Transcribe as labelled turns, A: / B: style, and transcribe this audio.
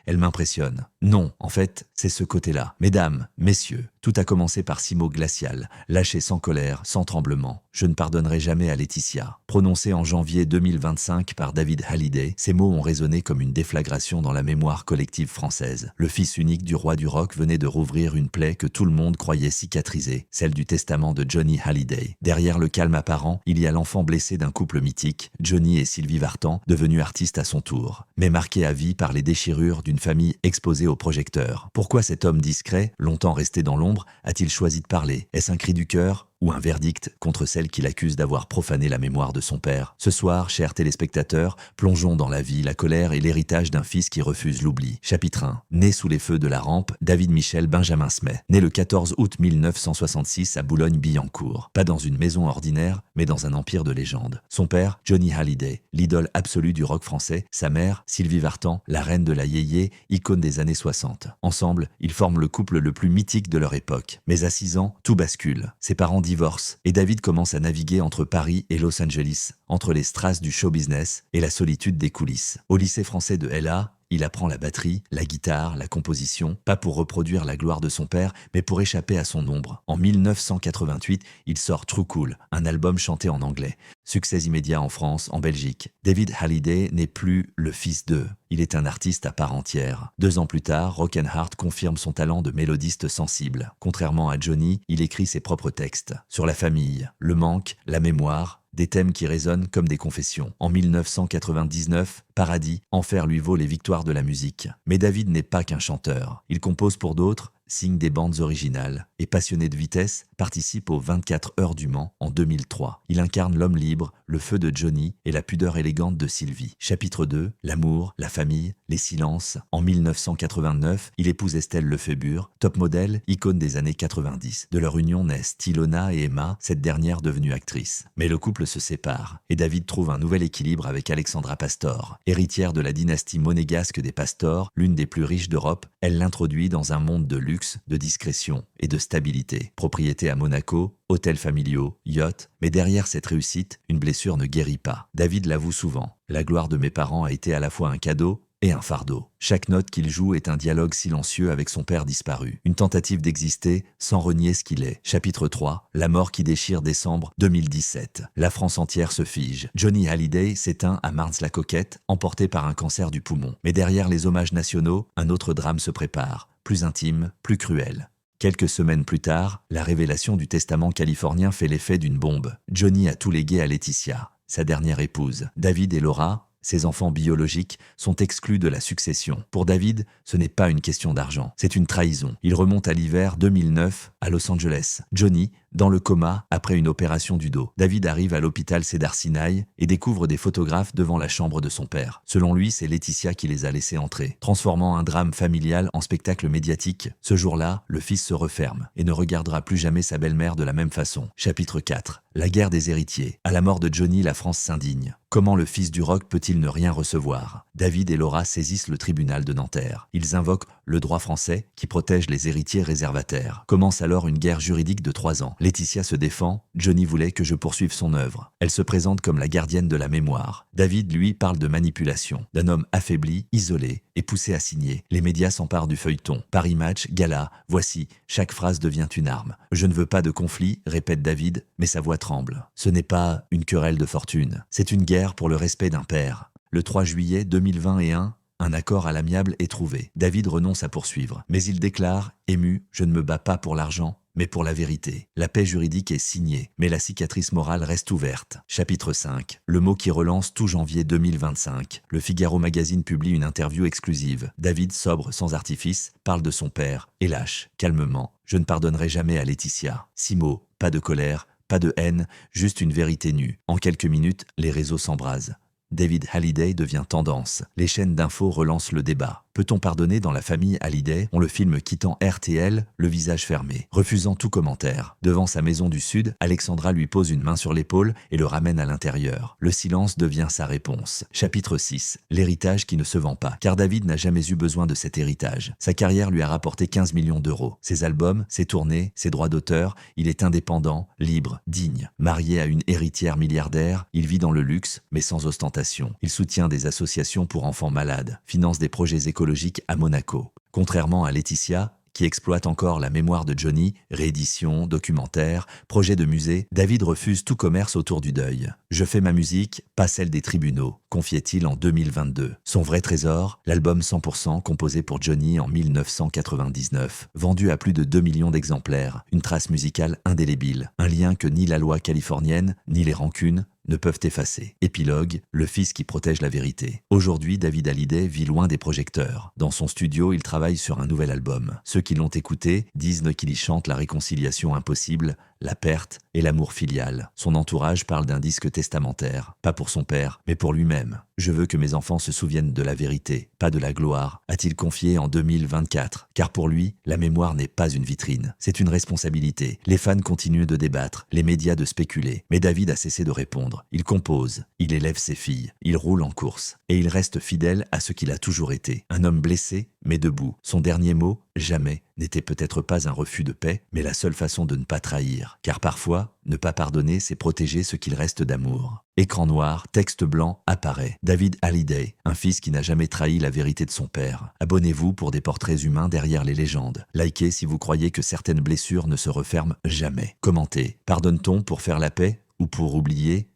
A: Elle m'impressionne. Non, en fait, c'est ce côté-là. Mesdames, messieurs, tout a commencé par 6 mots glacials, lâchés sans colère, sans tremblement. Je ne pardonnerai jamais à Laetitia. Prononcés en janvier 2025 par David Hallyday, ces mots ont résonné comme une déflagration dans la mémoire collective française. Le fils unique du roi du rock venait de rouvrir une plaie que tout le monde croyait cicatrisée, celle du testament de Johnny Hallyday. Derrière le calme apparent, il y a l'enfant blessé d'un couple mythique, Johnny et Sylvie Vartan, devenus artistes à son tour, mais marqués à vie par les déchirures d'une famille exposée au projecteur. Pourquoi cet homme discret, longtemps resté dans l'ombre, a-t-il choisi de parler? Est-ce un cri du cœur ou un verdict contre celle qui l'accuse d'avoir profané la mémoire de son père? Ce soir, chers téléspectateurs, plongeons dans la vie, la colère et l'héritage d'un fils qui refuse l'oubli. Chapitre 1. Né sous les feux de la rampe, David Michel Benjamin Smet. Né le 14 août 1966 à Boulogne-Billancourt. Pas dans une maison ordinaire, mais dans un empire de légende. Son père, Johnny Hallyday, l'idole absolue du rock français. Sa mère, Sylvie Vartan, la reine de la yéyé, icône des années 60. Ensemble, ils forment le couple le plus mythique de leur époque. Mais à 6 ans, tout bascule. Ses parents divorce et David commence à naviguer entre Paris et Los Angeles, entre les strass du show business et la solitude des coulisses. Au lycée français de LA, il apprend la batterie, la guitare, la composition, pas pour reproduire la gloire de son père, mais pour échapper à son ombre. En 1988, il sort True Cool, un album chanté en anglais. Succès immédiat en France, en Belgique. David Hallyday n'est plus le fils d'eux. Il est un artiste à part entière. 2 ans plus tard, Rock'n'Heart confirme son talent de mélodiste sensible. Contrairement à Johnny, il écrit ses propres textes. Sur la famille, le manque, la mémoire, des thèmes qui résonnent comme des confessions. En 1999, Paradis, Enfer lui vaut les victoires de la musique. Mais David n'est pas qu'un chanteur. Il compose pour d'autres, signe des bandes originales, et passionné de vitesse, participe aux 24 heures du Mans en 2003. Il incarne l'homme libre, le feu de Johnny et la pudeur élégante de Sylvie. Chapitre 2, l'amour, la famille, les silences. En 1989, il épouse Estelle Lefébure, top modèle, icône des années 90. De leur union naissent Ilona et Emma, cette dernière devenue actrice. Mais le couple se sépare, et David trouve un nouvel équilibre avec Alexandra Pastor. Héritière de la dynastie monégasque des Pastor, l'une des plus riches d'Europe, elle l'introduit dans un monde de luxe, de discrétion et de stabilité. Propriété à Monaco, hôtels familiaux, yachts, mais derrière cette réussite, une blessure ne guérit pas. David l'avoue souvent. La gloire de mes parents a été à la fois un cadeau et un fardeau. Chaque note qu'il joue est un dialogue silencieux avec son père disparu. Une tentative d'exister sans renier ce qu'il est. Chapitre 3. La mort qui déchire, décembre 2017. La France entière se fige. Johnny Hallyday s'éteint à Marnes-la-Coquette, emporté par un cancer du poumon. Mais derrière les hommages nationaux, un autre drame se prépare. Plus intime, plus cruel. Quelques semaines plus tard, la révélation du testament californien fait l'effet d'une bombe. Johnny a tout légué à Laetitia, sa dernière épouse. David et Laura, ses enfants biologiques, sont exclus de la succession. Pour David, ce n'est pas une question d'argent, c'est une trahison. Il remonte à l'hiver 2009 à Los Angeles. Johnny, dans le coma après une opération du dos. David arrive à l'hôpital Cedars-Sinai et découvre des photographes devant la chambre de son père. Selon lui, c'est Laetitia qui les a laissés entrer, transformant un drame familial en spectacle médiatique. Ce jour-là, le fils se referme et ne regardera plus jamais sa belle-mère de la même façon. Chapitre 4. La guerre des héritiers. À la mort de Johnny, la France s'indigne. Comment le fils du rock peut-il ne rien recevoir? David et Laura saisissent le tribunal de Nanterre. Ils invoquent le droit français qui protège les héritiers réservataires. Commence alors une guerre juridique de 3 ans. Laetitia se défend. Johnny voulait que je poursuive son œuvre. Elle se présente comme la gardienne de la mémoire. David, lui, parle de manipulation, d'un homme affaibli, isolé et poussé à signer. Les médias s'emparent du feuilleton. Paris Match, Gala, Voici, chaque phrase devient une arme. Je ne veux pas de conflit, répète David, mais sa voix tremble. Ce n'est pas une querelle de fortune, c'est une guerre pour le respect d'un père. Le 3 juillet 2021, un accord à l'amiable est trouvé. David renonce à poursuivre, mais il déclare, ému, « Je ne me bats pas pour l'argent, mais pour la vérité. » La paix juridique est signée, mais la cicatrice morale reste ouverte. Chapitre 5. Le mot qui relance tout janvier 2025. Le Figaro Magazine publie une interview exclusive. David, sobre, sans artifice, parle de son père et lâche, calmement, « Je ne pardonnerai jamais à Laetitia. » 6 mots, pas de colère, pas de haine, juste une vérité nue. En quelques minutes, les réseaux s'embrasent. David Hallyday devient tendance. Les chaînes d'infos relancent le débat. Peut-on pardonner dans la famille Hallyday? On le filme quittant RTL, le visage fermé, refusant tout commentaire. Devant sa maison du Sud, Alexandra lui pose une main sur l'épaule et le ramène à l'intérieur. Le silence devient sa réponse. Chapitre 6. L'héritage qui ne se vend pas. Car David n'a jamais eu besoin de cet héritage. Sa carrière lui a rapporté 15 millions d'euros. Ses albums, ses tournées, ses droits d'auteur, il est indépendant, libre, digne. Marié à une héritière milliardaire, il vit dans le luxe, mais sans ostentation. Il soutient des associations pour enfants malades, finance des projets écologiques psychologique à Monaco. Contrairement à Laetitia, qui exploite encore la mémoire de Johnny, réédition, documentaire, projet de musée, David refuse tout commerce autour du deuil. « Je fais ma musique, pas celle des tribunaux », confiait-il en 2022. Son vrai trésor, l'album 100% composé pour Johnny en 1999, vendu à plus de 2 millions d'exemplaires, une trace musicale indélébile, un lien que ni la loi californienne, ni les rancunes ne peuvent effacer. Épilogue, le fils qui protège la vérité. Aujourd'hui, David Hallyday vit loin des projecteurs. Dans son studio, il travaille sur un nouvel album. Ceux qui l'ont écouté disent qu'il y chante la réconciliation impossible, la perte et l'amour filial. Son entourage parle d'un disque testamentaire, pas pour son père, mais pour lui-même. « Je veux que mes enfants se souviennent de la vérité, pas de la gloire », a-t-il confié en 2024. Car pour lui, la mémoire n'est pas une vitrine, c'est une responsabilité. Les fans continuent de débattre, les médias de spéculer, mais David a cessé de répondre. Il compose, il élève ses filles, il roule en course, et il reste fidèle à ce qu'il a toujours été. Un homme blessé, mais debout. Son dernier mot, jamais, n'était peut-être pas un refus de paix, mais la seule façon de ne pas trahir. Car parfois, ne pas pardonner, c'est protéger ce qu'il reste d'amour. Écran noir, texte blanc, apparaît. David Hallyday, un fils qui n'a jamais trahi la vérité de son père. Abonnez-vous pour des portraits humains derrière les légendes. Likez si vous croyez que certaines blessures ne se referment jamais. Commentez. Pardonne-t-on pour faire la paix ou pour oublier ?